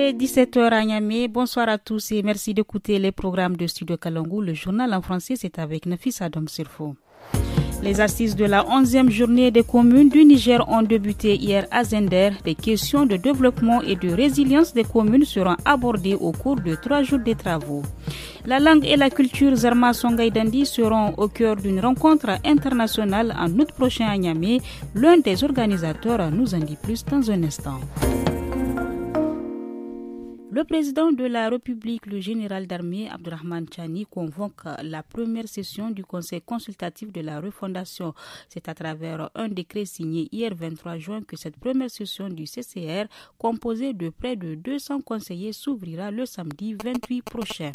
est 17h à Niamey. Bonsoir à tous et merci d'écouter les programmes de Studio Kalangu. Le journal en français, c'est avec Nafis Adam Sirfo. Les assises de la 11e journée des communes du Niger ont débuté hier à Zender. Les questions de développement et de résilience des communes seront abordées au cours de 3 jours de travaux. La langue et la culture Zarma Songhai Dandi seront au cœur d'une rencontre internationale en août prochain à Niamey. L'un des organisateurs nous en dit plus dans un instant. Le président de la République, le général d'armée Abdourahmane Tchani, convoque la première session du Conseil consultatif de la refondation. C'est à travers un décret signé hier 23 juin que cette première session du CCR, composée de près de 200 conseillers, s'ouvrira le samedi 28 prochain.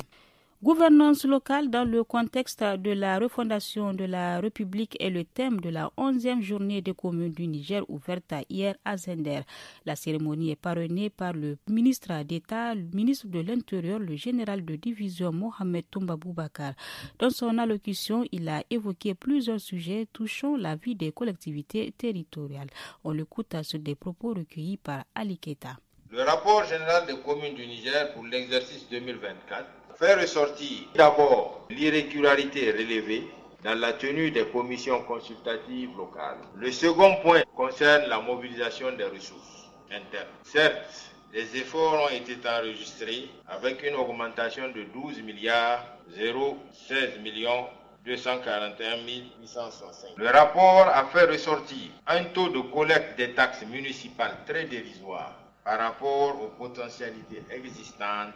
Gouvernance locale dans le contexte de la refondation de la République est le thème de la 11e journée des communes du Niger ouverte hier à Zender. La cérémonie est parrainée par le ministre d'État, le ministre de l'Intérieur, le général de division Mohamed Toumba Boubakar. Dans son allocution, il a évoqué plusieurs sujets touchant la vie des collectivités territoriales. On l'écoute sur des propos recueillis par Ali Keita. Le rapport général des communes du Niger pour l'exercice 2024 fait ressortir d'abord l'irrégularité relevée dans la tenue des commissions consultatives locales. Le second point concerne la mobilisation des ressources internes. Certes, les efforts ont été enregistrés avec une augmentation de 12 milliards 016 millions 241 865. Le rapport a fait ressortir un taux de collecte des taxes municipales très dérisoire par rapport aux potentialités existantes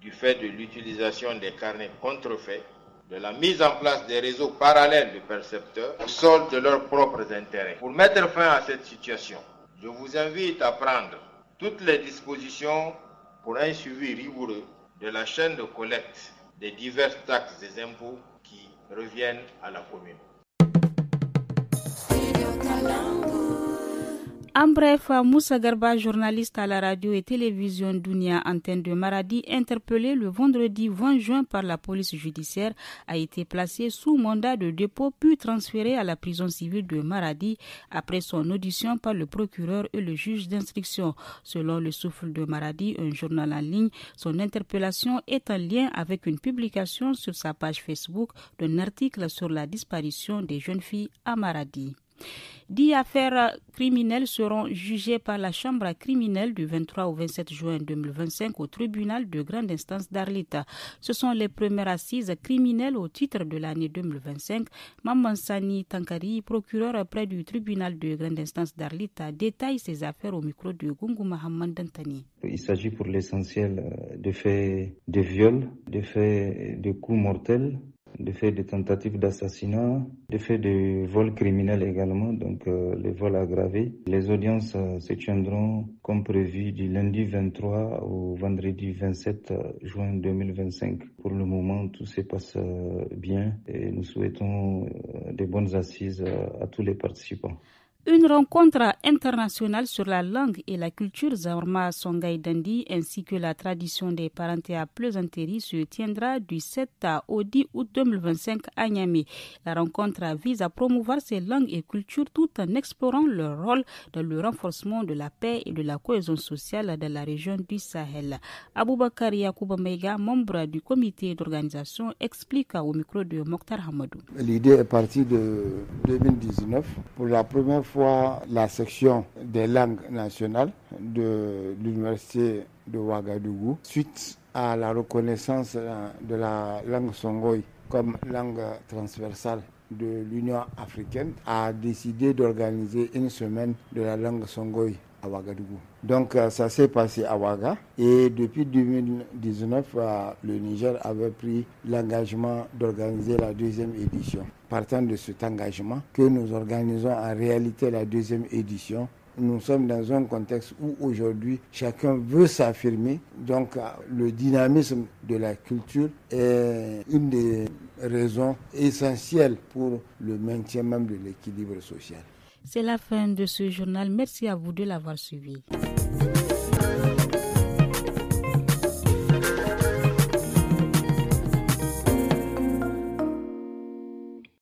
du fait de l'utilisation des carnets contrefaits, de la mise en place des réseaux parallèles de percepteurs au solde de leurs propres intérêts. Pour mettre fin à cette situation, je vous invite à prendre toutes les dispositions pour un suivi rigoureux de la chaîne de collecte des diverses taxes et impôts qui reviennent à la commune. En bref, Moussa Garba, journaliste à la radio et télévision Dounia Antenne de Maradi, interpellé le vendredi 20 juin par la police judiciaire, a été placé sous mandat de dépôt puis transféré à la prison civile de Maradi après son audition par le procureur et le juge d'instruction. Selon le Souffle de Maradi, un journal en ligne, son interpellation est en lien avec une publication sur sa page Facebook d'un article sur la disparition des jeunes filles à Maradi. 10 affaires criminelles seront jugées par la chambre criminelle du 23 au 27 juin 2025 au tribunal de grande instance d'Arlita. Ce sont les premières assises criminelles au titre de l'année 2025. Mamansani Tankari, procureur près du tribunal de grande instance d'Arlita, détaille ces affaires au micro de Gungu Mahamman Dantani. Il s'agit pour l'essentiel de faits de viol, de faits de coups mortels, de faits de tentatives d'assassinat, de faits de vol criminel également, donc les vols aggravés. Les audiences se tiendront comme prévu du lundi 23 au vendredi 27 juin 2025. Pour le moment, tout se passe bien et nous souhaitons de bonnes assises à tous les participants. Une rencontre internationale sur la langue et la culture Zarma Songhai Dandi ainsi que la tradition des parentés à plaisanterie se tiendra du 7 au 10 août 2025 à Niamey. La rencontre vise à promouvoir ces langues et cultures tout en explorant leur rôle dans le renforcement de la paix et de la cohésion sociale dans la région du Sahel. Aboubakar Yacouba Meiga, membre du comité d'organisation, explique au micro de Mokhtar Hamadou. L'idée est partie de 2019 pour la première fois. La section des langues nationales de l'université de Ouagadougou, suite à la reconnaissance de la langue Songhai comme langue transversale de l'Union africaine, a décidé d'organiser une semaine de la langue Songhai à Ouagadougou. Donc ça s'est passé à Ouaga et depuis 2019, le Niger avait pris l'engagement d'organiser la deuxième édition. Partant de cet engagement que nous organisons en réalité la deuxième édition, nous sommes dans un contexte où aujourd'hui chacun veut s'affirmer. Donc le dynamisme de la culture est une des raisons essentielles pour le maintien même de l'équilibre social. C'est la fin de ce journal. Merci à vous de l'avoir suivi.